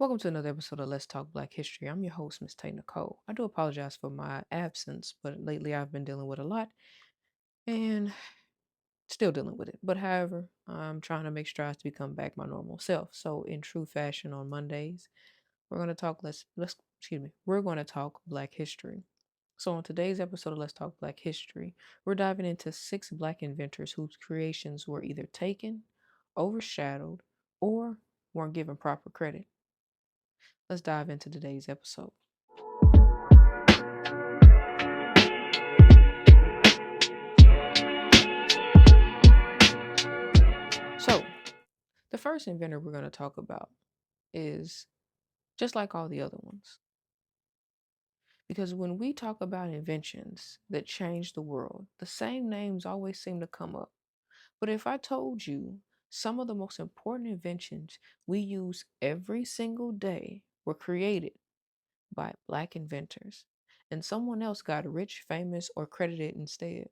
Welcome to another episode of Let's Talk Black History. I'm your host, Miss Tay Nicole. I do apologize for my absence, but lately I've been dealing with a lot and still dealing with it. But however, I'm trying to make strides to become back my normal self. So in true fashion on Mondays, we're gonna talk let's excuse me, we're gonna talk Black history. So on today's episode of Let's Talk Black History, we're diving into six Black inventors whose creations were either taken, overshadowed, or weren't given proper credit. Let's dive into today's episode. So, the first inventor we're going to talk about is just like all the other ones. Because when we talk about inventions that change the world, the same names always seem to come up. But if I told you some of the most important inventions we use every single day were created by Black inventors, and someone else got rich, famous, or credited instead.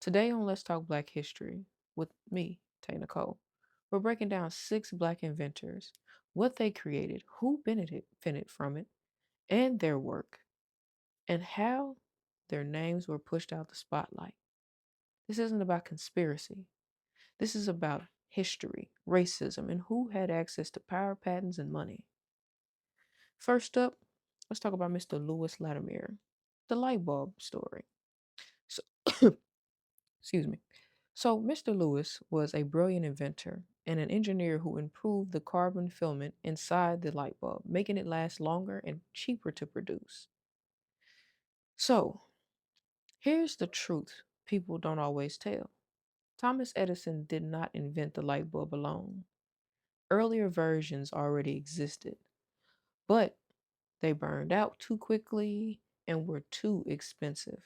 Today on Let's Talk Black History with me, Tay Nicole, we're breaking down six Black inventors, what they created, who benefited from it, and their work, and how their names were pushed out the spotlight. This isn't about conspiracy. This is about history, racism, and who had access to power, patents, and money. First up, let's talk about Mr. Lewis Latimer, the light bulb story. So, excuse me. So, Mr. Lewis was a brilliant inventor and an engineer who improved the carbon filament inside the light bulb, making it last longer and cheaper to produce. So, here's the truth people don't always tell. Thomas Edison did not invent the light bulb alone. Earlier versions already existed, but they burned out too quickly and were too expensive.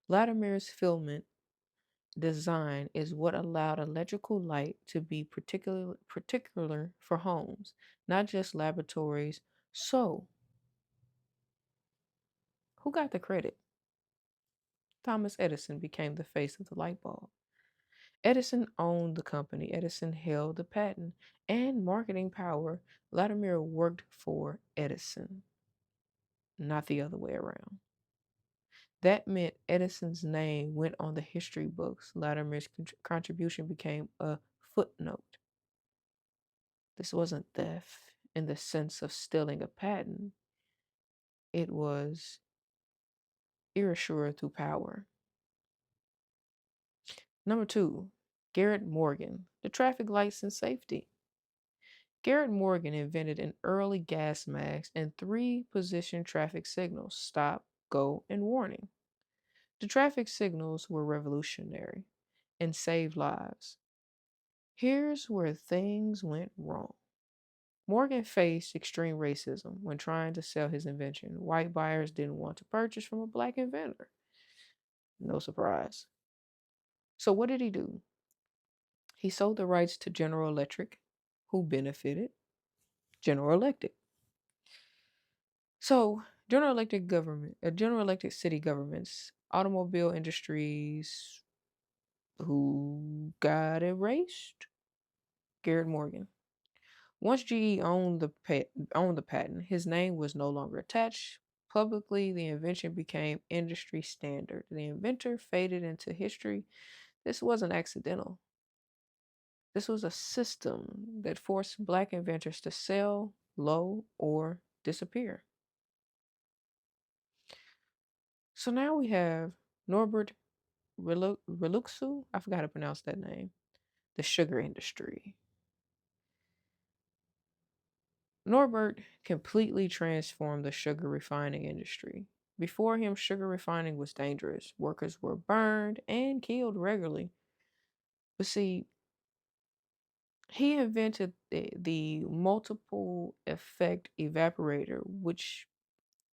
Latimer's filament design is what allowed electrical light to be particular for homes, not just laboratories. So, who got the credit? Thomas Edison became the face of the light bulb. Edison owned the company. Edison held the patent and marketing power. Latimer worked for Edison, not the other way around. That meant Edison's name went on the history books. Latimer's contribution became a footnote. This wasn't theft in the sense of stealing a patent, it was erasure through power. Number two, Garrett Morgan, the traffic lights and safety. Garrett Morgan invented an early gas mask and three position traffic signals: stop, go, and warning. The traffic signals were revolutionary and saved lives. Here's where things went wrong. Morgan faced extreme racism when trying to sell his invention. White buyers didn't want to purchase from a black inventor. No surprise. So, what did he do? He sold the rights to General Electric, who benefited General Electric. So, General Electric city governments, automobile industries, who got erased? Garrett Morgan. Once GE owned the patent, his name was no longer attached. Publicly, the invention became industry standard. The inventor faded into history. This wasn't accidental. This was a system that forced black inventors to sell low or disappear. So now we have Norbert Rillieux. I forgot to pronounce that name. The sugar industry. Norbert completely transformed the sugar refining industry. Before him, sugar refining was dangerous. Workers were burned and killed regularly. But see, he invented the multiple effect evaporator, which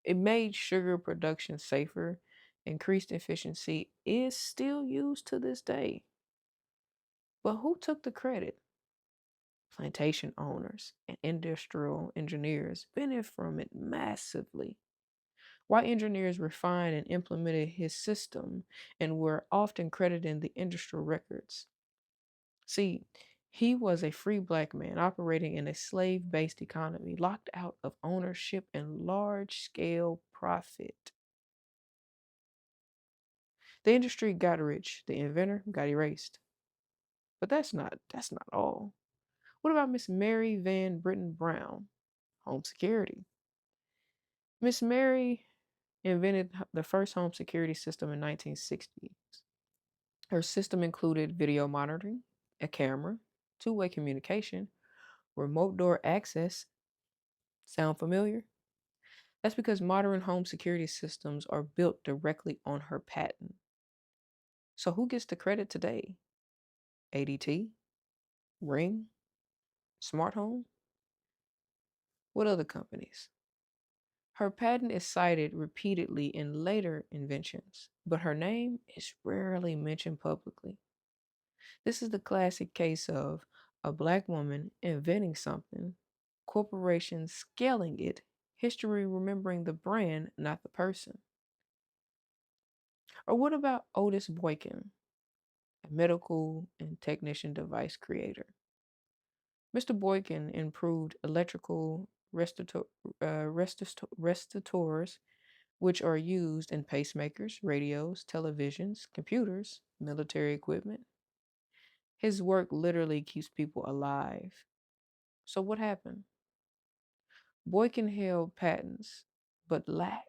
it made sugar production safer, increased efficiency, is still used to this day. But who took the credit? Plantation owners and industrial engineers benefit from it massively. White engineers refined and implemented his system and were often credited in the industrial records. See, He was a free black man operating in a slave based economy, locked out of ownership and large scale profit. The industry got rich, the inventor got erased. But that's not all. What about Miss Mary Van Brittan Brown? Home security. Miss Mary invented the first home security system in 1960. Her system included video monitoring, a camera, two-way communication, remote door access. Sound familiar? That's because modern home security systems are built directly on her patent. So who gets the credit today? ADT? Ring? Smart Home? What other companies? Her patent is cited repeatedly in later inventions, but her name is rarely mentioned publicly. This is the classic case of a black woman inventing something, corporations scaling it, history remembering the brand, not the person. Or what about Otis Boykin, a medical and technician device creator? Mr. Boykin improved electrical restators, which are used in pacemakers, radios, televisions, computers, military equipment. His work literally keeps people alive. So what happened? Boykin held patents, but lacked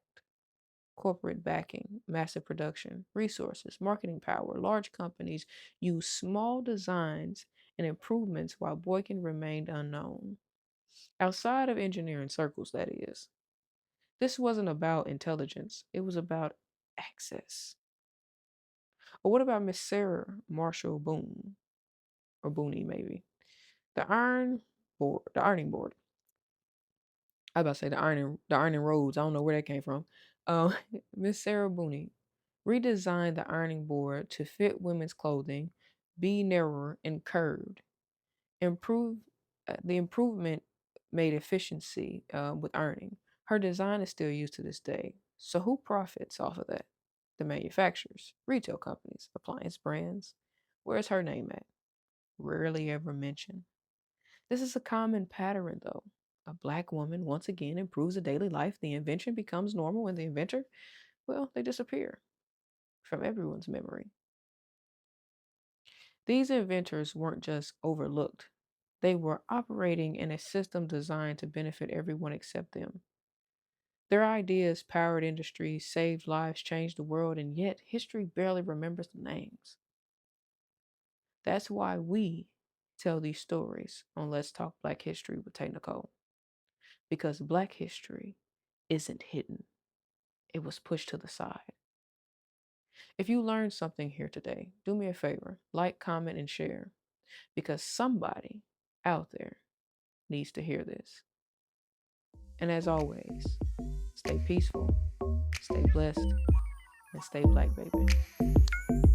corporate backing, massive production, resources, marketing power. Large companies used small designs and improvements while Boykin remained unknown. Outside of engineering circles, that is. This wasn't about intelligence, it was about access. Or what about Miss Sarah Marshall Boone? Or Booney, maybe. The ironing board. I was about to say the ironing roads. I don't know where that came from. Um, Miss Sarah Booney redesigned the ironing board to fit women's clothing, be narrower and curved. Improve the improvement made efficiency with ironing. Her design is still used to this day. So who profits off of that? The manufacturers, retail companies, appliance brands. Where's her name at? Rarely ever mentioned. This is a common pattern, though. A black woman once again improves a daily life. The invention becomes normal, and the inventor, well, they disappear from everyone's memory. These inventors weren't just overlooked, they were operating in a system designed to benefit everyone except them. Their ideas powered industries, saved lives, changed the world, and yet history barely remembers the names. That's why we tell these stories on Let's Talk Black History with Tay Nicole. Because Black history isn't hidden, it was pushed to the side. If you learned something here today, do me a favor, like, comment, and share, because somebody out there needs to hear this. And as always, stay peaceful, stay blessed, and stay black, baby.